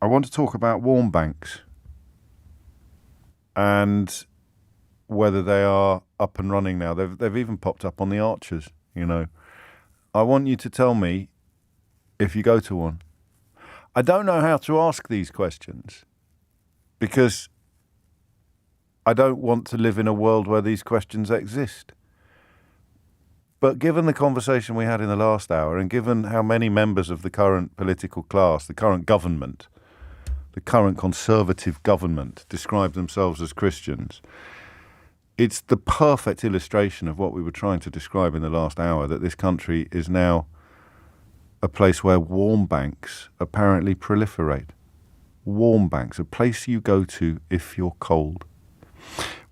I want to talk about warm banks and whether they are up and running now. They've even popped up on the Archers, you know. I want you to tell me if you go to one. I don't know how to ask these questions because I don't want to live in a world where these questions exist. But given the conversation we had in the last hour, and given how many members of the current political class, the current government, the current conservative government describe themselves as Christians, it's the perfect illustration of what we were trying to describe in the last hour, that this country is now a place where warm banks apparently proliferate. Warm banks, a place you go to if you're cold.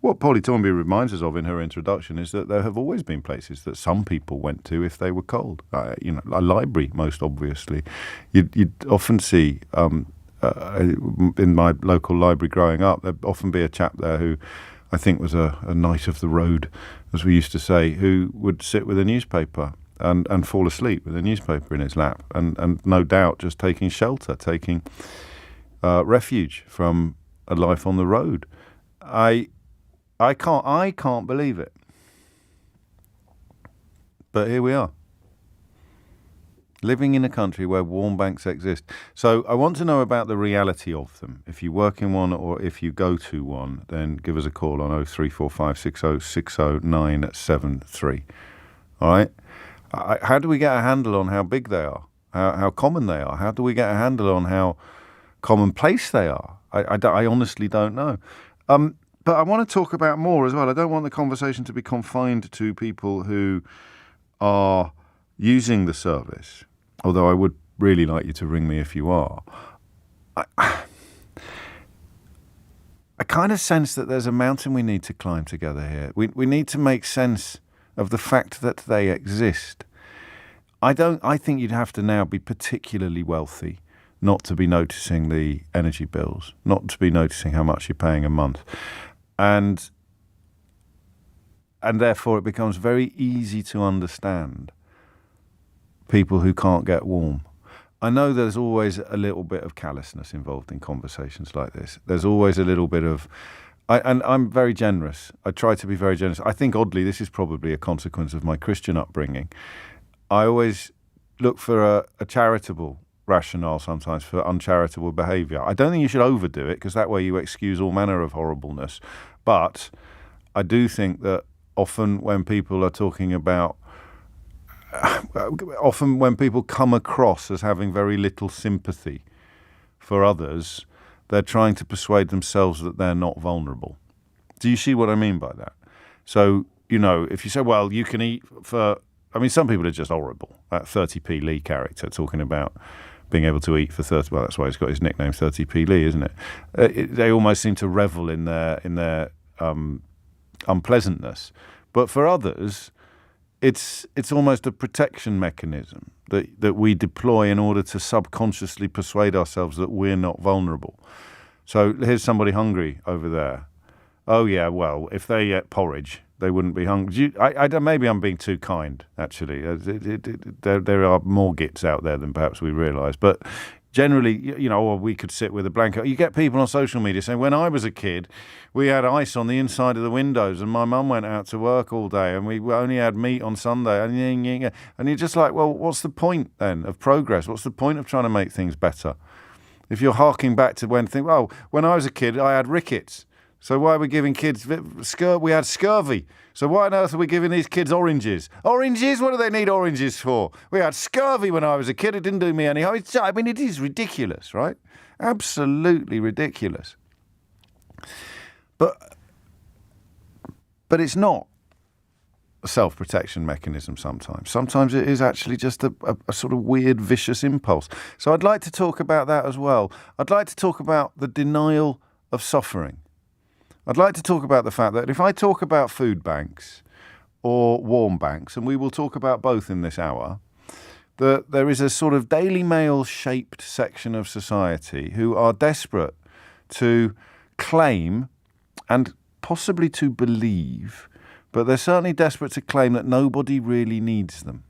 What Polly Toynbee reminds us of in her introduction is that there have always been places that some people went to if they were cold. A library, most obviously. You'd often see, in my local library growing up, there'd often be a chap there who I think was a knight of the road, as we used to say, who would sit with a newspaper and fall asleep with a newspaper in his lap, and no doubt just taking shelter, taking refuge from a life on the road. I can't believe it. But here we are, living in a country where warm banks exist. So I want to know about the reality of them. If you work in one or if you go to one, then give us a call on 0345 60 60 973. All right? How do we get a handle on how big they are, how common they are? How do we get a handle on how commonplace they are? I honestly don't know. But I want to talk about more as well. I don't want the conversation to be confined to people who are using the service, although I would really like you to ring me if you are. I kind of sense that there's a mountain we need to climb together here. We need to make sense of the fact that they exist. I think you'd have to now be particularly wealthy not to be noticing the energy bills, not to be noticing how much you're paying a month. And therefore it becomes very easy to understand people who can't get warm. I know there's always a little bit of callousness involved in conversations like this. There's always a little bit of... and I'm very generous. I try to be very generous. I think, oddly, this is probably a consequence of my Christian upbringing. I always look for a charitable rationale sometimes for uncharitable behaviour. I don't think you should overdo it, because that way you excuse all manner of horribleness. But I do think that often when people are talking about... often when people come across as having very little sympathy for others, they're trying to persuade themselves that they're not vulnerable. Do you see what I mean by that? So, you know, if you say, well, you can eat for... I mean, some people are just horrible. That 30p Lee character talking about being able to eat for 30... Well, that's why he's got his nickname 30p Lee, isn't it? They almost seem to revel in their unpleasantness. But for others, it's almost a protection mechanism that we deploy in order to subconsciously persuade ourselves that we're not vulnerable. So here's somebody hungry over there. Oh, yeah, well, if they ate porridge, they wouldn't be hungry. Maybe I'm being too kind, actually. There are more gits out there than perhaps we realise. But generally, you know, or we could sit with a blanket. You get people on social media saying, when I was a kid, we had ice on the inside of the windows and my mum went out to work all day and we only had meat on Sunday. And you're just like, well, what's the point then of progress? What's the point of trying to make things better? If you're harking back to when I was a kid, I had rickets. So why are we giving kids we had scurvy. So why on earth are we giving these kids oranges? Oranges? What do they need oranges for? We had scurvy when I was a kid. It didn't do me any harm. I mean, it is ridiculous, right? Absolutely ridiculous. But it's not a self-protection mechanism sometimes. Sometimes it is actually just a sort of weird, vicious impulse. So I'd like to talk about that as well. I'd like to talk about the denial of suffering. I'd like to talk about the fact that if I talk about food banks or warm banks, and we will talk about both in this hour, that there is a sort of Daily Mail-shaped section of society who are desperate to claim and possibly to believe, but they're certainly desperate to claim that nobody really needs them.